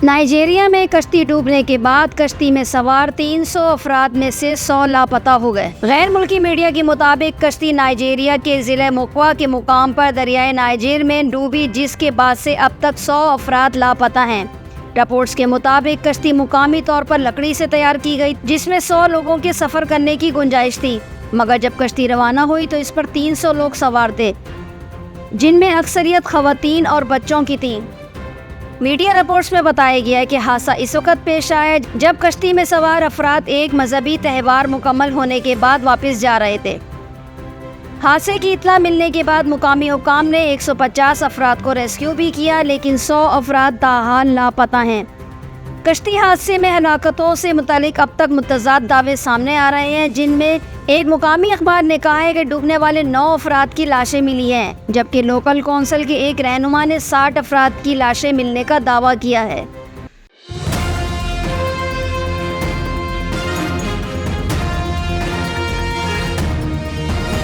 Nigeria में कश्ती डूबने के बाद कश्ती में सवार 300 अफराद में से 100 लापता हो गए। गैर मुल्की मीडिया के मुताबिक कश्ती नाइजीरिया के जिले मोक्वा के मुकाम पर दरियाए नाइजर में डूबी, जिसके बाद से अब तक 100 अफराद लापता हैं। रिपोर्ट्स के मुताबिक कश्ती मुकामी तौर पर लकड़ी से तैयार की गई, जिसमें 100 लोगों के सफर करने की गुंजाइश थी, मगर जब कश्ती रवाना हुई तो इस पर 300 लोग सवार थे, जिनमें अक्सरियत खवातीन और बच्चों की थी। मीडिया रिपोर्ट्स में बताया गया है कि हादसा इस वक्त पेश आया जब कश्ती में सवार अफराद एक मजहबी त्यौहार मुकम्मल होने के बाद वापस जा रहे थे। हादसे की इत्तला मिलने के बाद मुकामी हुकाम ने 150 अफराद को रेस्क्यू भी किया, लेकिन 100 अफराद ताहाल लापता हैं। कश्ती हादसे में हलाकतों से मुतालिक अब तक मुतज़ाद दावे सामने आ रहे हैं, जिनमें एक मुकामी अखबार ने कहा है कि डूबने वाले 9 अफराद की लाशें मिली हैं, जबकि लोकल कौंसिल के एक रहनुमा ने 60 अफराद की लाशें मिलने का दावा किया है।